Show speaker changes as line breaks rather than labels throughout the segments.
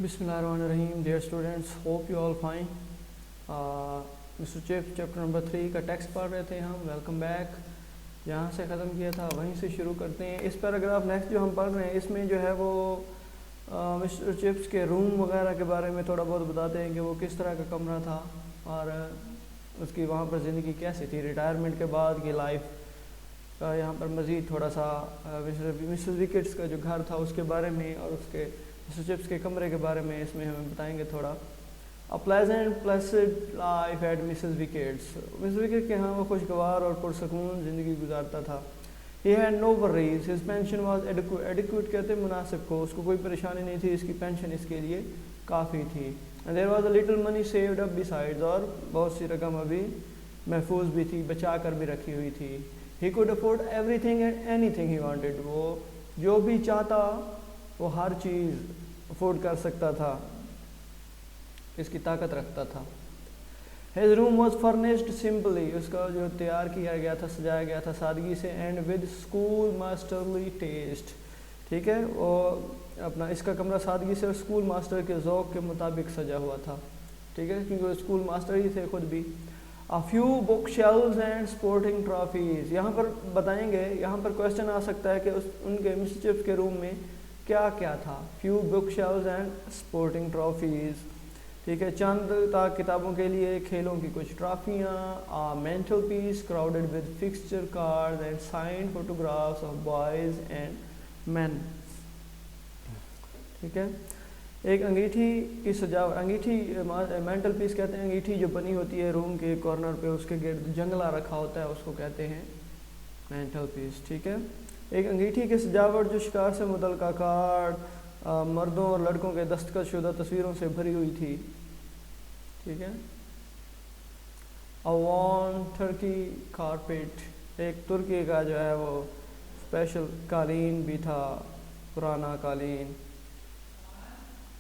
Bismillahirrahmanirrahim. Dear students, hope you all fine. Mr. Chips chapter number 3 का text पढ़ रहे थे हम. Welcome back. जहाँ से ख़त्म किया था वहीं से शुरू करते हैं. इस पैराग्राफ नेक्स्ट जो हम पढ़ रहे हैं इसमें जो है वो मिस्टर चिप्स के रूम वगैरह के बारे में थोड़ा बहुत बताते हैं कि वो किस तरह का कमरा था और उसकी वहाँ पर ज़िंदगी कैसी थी, रिटायरमेंट के बाद की लाइफ का यहाँ पर मज़ीद थोड़ा सा मिस्टर विकेट्स का जो घर था उसके बारे में और उसके मिस्टर चिप्स के कमरे के बारे में इसमें हमें बताएंगे थोड़ा. A pleasant placid life at Mrs Wickett's. Mrs Wickett के यहाँ वो खुशगवार और पुरसकून ज़िंदगी गुजारता था. He had no worries, his pension was adequate कहते हैं मुनासिब को, उसको कोई परेशानी नहीं थी, इसकी पेंशन इसके लिए काफ़ी थी. And there was a little money saved up besides, और बहुत सी रकम अभी महफूज भी थी, बचा कर भी रखी हुई थी. He could afford everything and anything he wanted, वो जो भी चाहता वो हर चीज़ अफोर्ड कर सकता था, इसकी ताकत रखता था. His room was furnished simply, उसका जो तैयार किया गया था, सजाया गया था सादगी से, and with school masterly taste. ठीक है, वो अपना इसका कमरा सादगी से स्कूल मास्टर के ज़ौक़ के मुताबिक सजा हुआ था. ठीक है, क्योंकि वो स्कूल मास्टर ही थे खुद भी. A few bookshelves and sporting trophies, यहाँ पर बताएंगे, यहाँ पर क्वेश्चन आ सकता है कि उनके मिस्टर चिप्स के रूम में क्या क्या था. Few book shelves and sporting trophies. ठीक है, चंद था किताबों के लिए, खेलों की कुछ ट्रॉफियाँ. A mantel piece crowded with fixture cards and signed photographs of boys and man. ठीक है, एक अंगीठी की सजावट, अंगीठी मेंटल पीस कहते हैं अंगीठी जो बनी होती है रूम के कॉर्नर पे, उसके गिर्द जंगला रखा होता है, उसको कहते हैं मेंटल पीस. ठीक है, एक अंगीठी की सजावट जो शिकार से मुतल्लिक़ कार्ड, मर्दों और लड़कों के दस्तखत शुदा तस्वीरों से भरी हुई थी. ठीक है, अ वॉन टर्की कारपेट, एक तुर्की का जो है वो स्पेशल कालीन भी था, पुराना कालीन.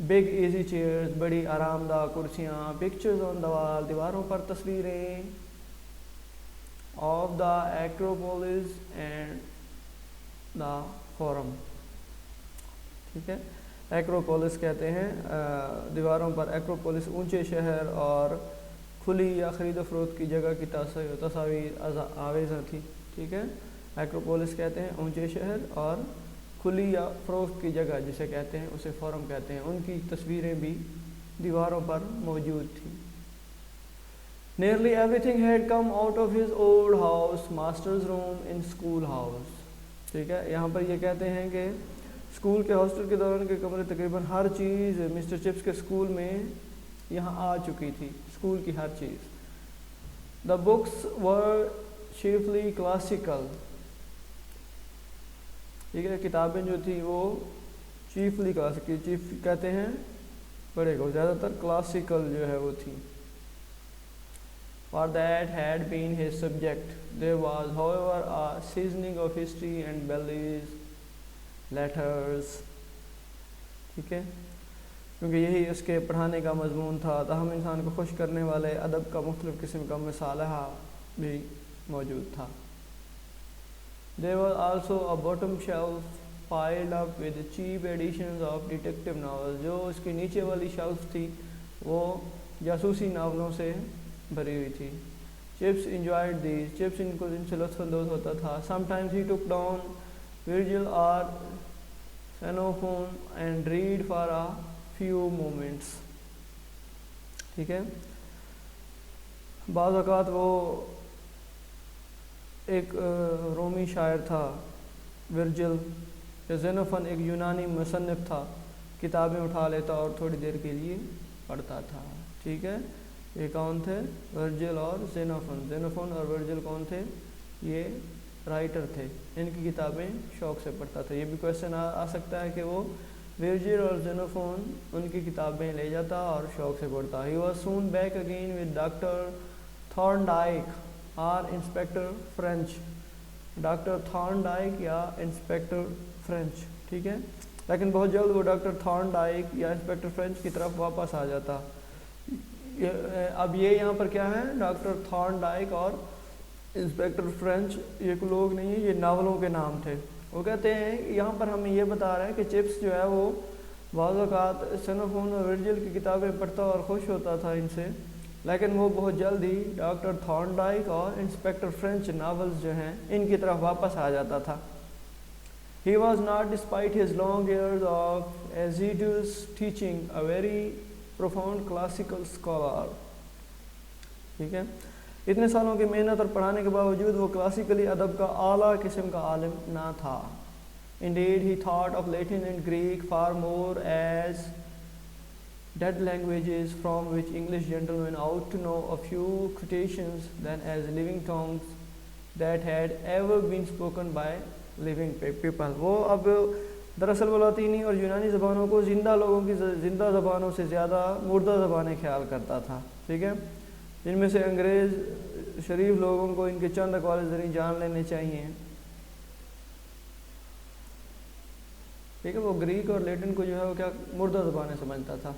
बिग इजी चेयर्स, बड़ी आरामदाह कुर्सियाँ. पिक्चर्स ऑन द वॉल, दीवारों पर तस्वीरें. Of the Acropolis and the forum. ठीक है, एक्रोपोलिस कहते हैं दीवारों पर, एक्रोपोलिस ऊंचे शहर और खुली या ख़रीद फरोख्त की जगह की तस्वीर आवेज़ा थी. ठीक है, एक्रोपोलिस कहते हैं ऊंचे शहर और खुली या फरोख्त की जगह जिसे कहते हैं उसे फोरम कहते हैं, उनकी तस्वीरें भी दीवारों पर मौजूद थी. Nearly everything had come out of his old house, master's room in school house. ठीक है, यहाँ पर ये कहते हैं कि स्कूल के हॉस्टल के दौरान के कमरे तकरीबन हर चीज़ मिस्टर चिप्स के स्कूल में यहाँ आ चुकी थी, स्कूल की हर चीज़. The books were chiefly classical. ठीक है, किताबें जो थी वो चीफली क्लासिकल, चीफ कहते हैं बड़े को, ज़्यादातर क्लासिकल जो है वो थी. For that had been his subject. There was, however, a seasoning of history and bellies, letters. ठीक है, क्योंकि यही उसके पढ़ाने का मजमून था. ताहम इंसान को खुश करने वाले अदब का मुख्तलिफ़ किस्म का मसाला भी मौजूद था. There was also a bottom shelf piled up with cheap editions of detective novels. जो उसकी नीचे वाली शेल्फ थी वो जासूसी नावलों से भरी हुई थी. Chips enjoyed these. चिप्स इनसे लुत्फ़अंदोज़ होता था. Sometimes he took down Virgil or Xenophon and read for a few moments. ठीक है, बाज़ औक़ात वो एक रोमी शायर था विर्जिल, ज़ेनोफन एक यूनानी मुसन्निफ़ था, किताबें उठा लेता और थोड़ी देर के लिए पढ़ता था. ठीक है, ये कौन थे? वर्जिल और ज़ेनोफन. ज़ेनोफन और वर्जिल कौन थे? ये राइटर थे, इनकी किताबें शौक़ से पढ़ता था. ये भी क्वेश्चन आ सकता है कि वो वर्जिल और ज़ेनोफन उनकी किताबें ले जाता और शौक़ से पढ़ता. He was soon back again with doctor Thorndike और इंस्पेक्टर फ्रेंच. डॉक्टर थॉर्नडाइक या इंस्पेक्टर फ्रेंच. ठीक है, लेकिन बहुत जल्द वो डॉक्टर थॉर्नडाइक या इंस्पेक्टर फ्रेंच की तरफ वापस आ जाता. अब ये यहाँ पर क्या है, डॉक्टर थॉर्नडाइक और इंस्पेक्टर फ्रेंच ये कोई लोग नहीं है, ये नावलों के नाम थे. वो कहते हैं यहाँ पर हमें ये बता रहा है कि चिप्स जो है वो بعض اوقات سینوفون اور ورجل کی کتابیں پڑھتا اور خوش ہوتا تھا ان سے، لیکن وہ بہت جلد ہی ڈاکٹر تھارنڈائک اور انسپیکٹر فرینچ ناولز جو ہیں ان کی طرف واپس آ جاتا تھا۔ He was not, despite his long years of assiduous teaching, a very profound classical scholar. ٹھیک ہے، اتنے سالوں کی محنت اور پڑھانے کے باوجود وہ کلاسیکلی ادب کا اعلیٰ قسم کا عالم نہ تھا۔ Indeed, he thought of Latin and Greek far more as dead languages from which English gentlemen ought to know a few quotations than as living tongues that had ever been spoken by living people. وہ اب دراصل وہ لاطینی اور یونانی زبانوں کو زندہ لوگوں کی زندہ زبانوں سے زیادہ مردہ زبانیں خیال کرتا تھا، ٹھیک ہے، جن میں سے انگریز شریف لوگوں کو ان کے چند اقوال ذریعے جان لینے چاہیے، ٹھیک ہے۔ وہ گریک اور لیٹن کو جو ہے وہ کیا مردہ زبانیں سمجھتا تھا۔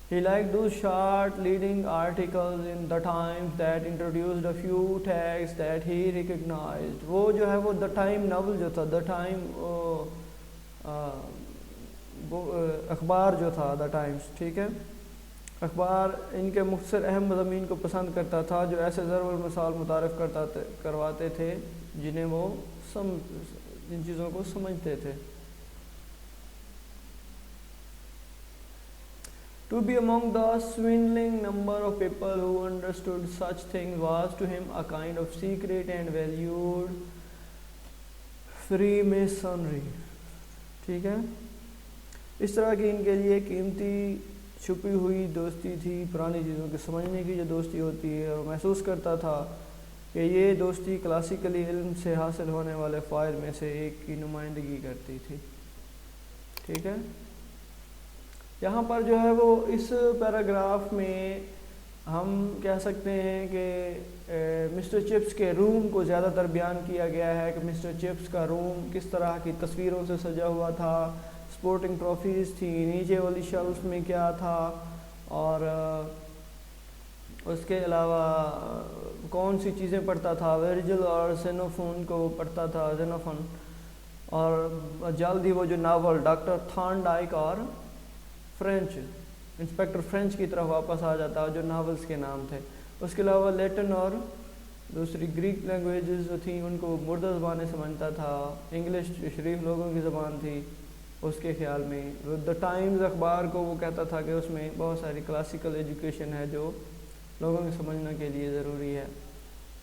He liked those short leading articles in the Times that introduced a few texts that he recognized. وہ جو ہے وہ The Time ناول جو تھا، The Time اخبار جو تھا The Times، ٹھیک ہے، اخبار ان کے مختصر اہم مضامین کو پسند کرتا تھا جو ایسے ضرب المثال متعارف کرواتے تھے جنہیں وہ جن چیزوں کو سمجھتے تھے۔ To be among the swindling number of people who understood such things was to him a kind of secret and valued Freemasonry. ٹھیک ہے، اس طرح کی ان کے لیے قیمتی چھپی ہوئی دوستی تھی، پرانی چیزوں کے سمجھنے کی جو دوستی ہوتی ہے، اور محسوس کرتا تھا کہ یہ دوستی کلاسیکلی علم سے حاصل ہونے والے فائد میں سے ایک کی نمائندگی کرتی تھی، ٹھیک ہے۔ یہاں پر جو ہے وہ اس پیراگراف میں ہم کہہ سکتے ہیں کہ مسٹر چپس کے روم کو زیادہ تر بیان کیا گیا ہے کہ مسٹر چپس کا روم کس طرح کی تصویروں سے سجا ہوا تھا، سپورٹنگ ٹرافیز تھی، نیچے والی شیلف میں کیا تھا، اور اس کے علاوہ کون سی چیزیں پڑھتا تھا، ورجل اور سینوفون کو پڑھتا تھا، زینوفون، اور جلد ہی وہ جو ناول ڈاکٹر تھارنڈائک اور فرینچ انسپیکٹر فرینچ کی طرف واپس آ جاتا جو ناولز کے نام تھے۔ اس کے علاوہ لیٹن اور دوسری گریک لینگویجز جو تھیں ان کو مردہ زبانیں سمجھتا تھا، انگلش شریف لوگوں کی زبان تھی اس کے خیال میں۔ دا ٹائمز اخبار کو وہ کہتا تھا کہ اس میں بہت ساری کلاسیکل ایجوکیشن ہے جو لوگوں کے سمجھنے کے لیے ضروری ہے۔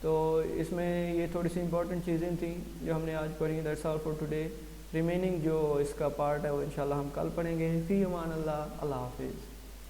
تو اس میں یہ تھوڑی سی امپورٹنٹ چیزیں تھیں جو ہم نے آج پڑھی۔ That's all for today. Remaining جو اس کا پارٹ ہے وہ انشاءاللہ ہم کل پڑھیں گے۔ فی امان اللہ، اللہ حافظ۔